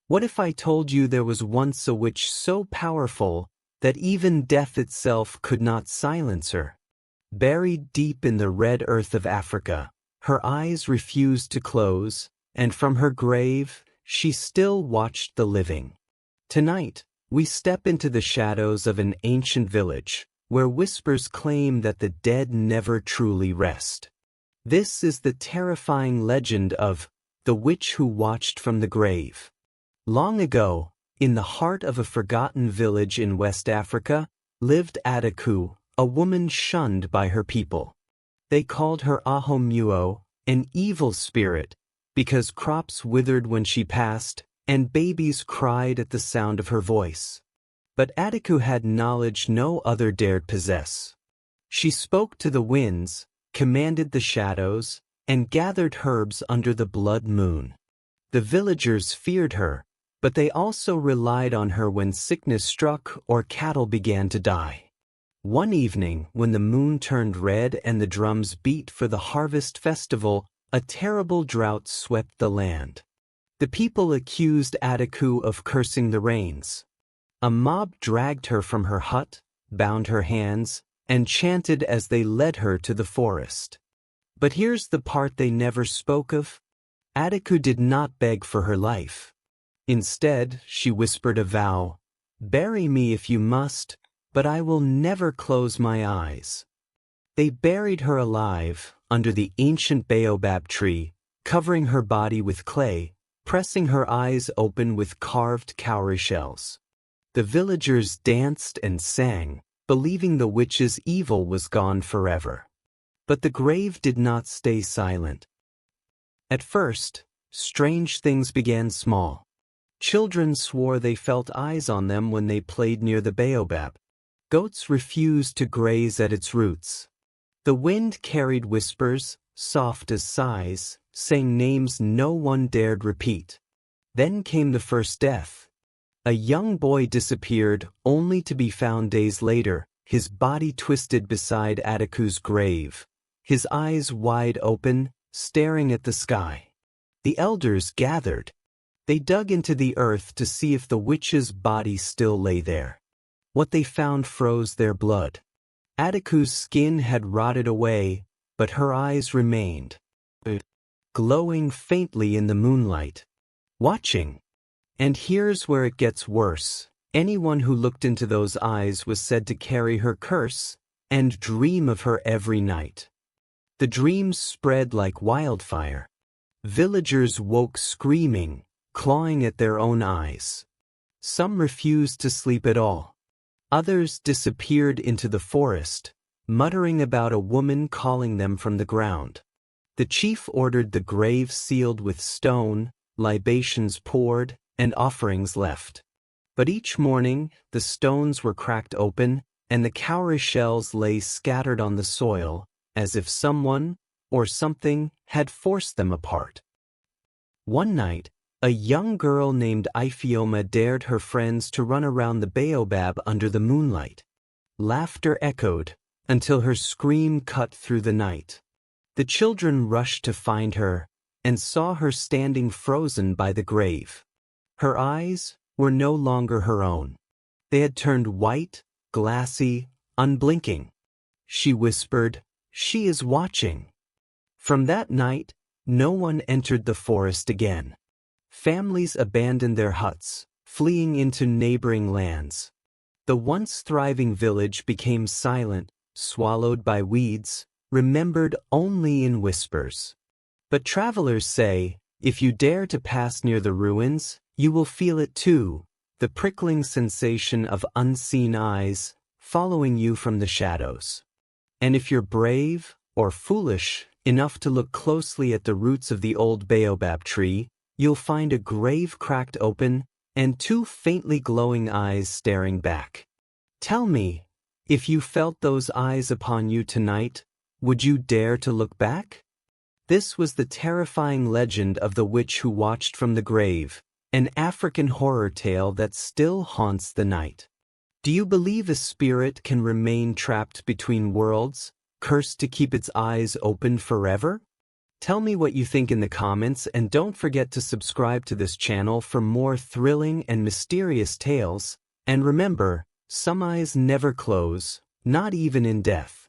What if I told you there was once a witch so powerful that even death itself could not silence her? Buried deep in the red earth of Africa, her eyes refused to close, and from her grave, she still watched the living. Tonight, we step into the shadows of an ancient village, where whispers claim that the dead never truly rest. This is the terrifying legend of the witch who watched from the grave. Long ago, in the heart of a forgotten village in West Africa, lived Adiku, a woman shunned by her people. They called her Ahomuo, an evil spirit, because crops withered when she passed, and babies cried at the sound of her voice. But Adiku had knowledge no other dared possess. She spoke to the winds, commanded the shadows, and gathered herbs under the blood moon. The villagers feared her, but they also relied on her when sickness struck or cattle began to die. One evening, when the moon turned red and the drums beat for the harvest festival, a terrible drought swept the land. The people accused Adiku of cursing the rains. A mob dragged her from her hut, bound her hands, and chanted as they led her to the forest. But here's the part they never spoke of. Adiku did not beg for her life. Instead, she whispered a vow, "Bury me if you must, but I will never close my eyes." They buried her alive, under the ancient baobab tree, covering her body with clay, pressing her eyes open with carved cowrie shells. The villagers danced and sang, believing the witch's evil was gone forever. But the grave did not stay silent. At first, strange things began small. Children swore they felt eyes on them when they played near the baobab. Goats refused to graze at its roots. The wind carried whispers, soft as sighs, saying names no one dared repeat. Then came the first death. A young boy disappeared, only to be found days later, his body twisted beside Adiku's grave, his eyes wide open, staring at the sky. The elders gathered. They dug into the earth to see if the witch's body still lay there. What they found froze their blood. Adiku's skin had rotted away, but her eyes remained, glowing faintly in the moonlight, watching. And here's where it gets worse. Anyone who looked into those eyes was said to carry her curse and dream of her every night. The dreams spread like wildfire. Villagers woke screaming, clawing at their own eyes. Some refused to sleep at all. Others disappeared into the forest, muttering about a woman calling them from the ground. The chief ordered the grave sealed with stone, libations poured, and offerings left. But each morning, the stones were cracked open, and the cowrie shells lay scattered on the soil, as if someone, or something, had forced them apart. One night, a young girl named Ifioma dared her friends to run around the baobab under the moonlight. Laughter echoed, until her scream cut through the night. The children rushed to find her, and saw her standing frozen by the grave. Her eyes were no longer her own. They had turned white, glassy, unblinking. She whispered, "She is watching." From that night, no one entered the forest again. Families abandoned their huts, fleeing into neighboring lands. The once thriving village became silent, swallowed by weeds, remembered only in whispers. But travelers say, if you dare to pass near the ruins, you will feel it too, the prickling sensation of unseen eyes, following you from the shadows. And if you're brave, or foolish, enough to look closely at the roots of the old baobab tree, you'll find a grave cracked open, and two faintly glowing eyes staring back. Tell me, if you felt those eyes upon you tonight, would you dare to look back? This was the terrifying legend of the witch who watched from the grave, an African horror tale that still haunts the night. Do you believe a spirit can remain trapped between worlds, cursed to keep its eyes open forever? Tell me what you think in the comments, and don't forget to subscribe to this channel for more thrilling and mysterious tales. And remember, some eyes never close, not even in death.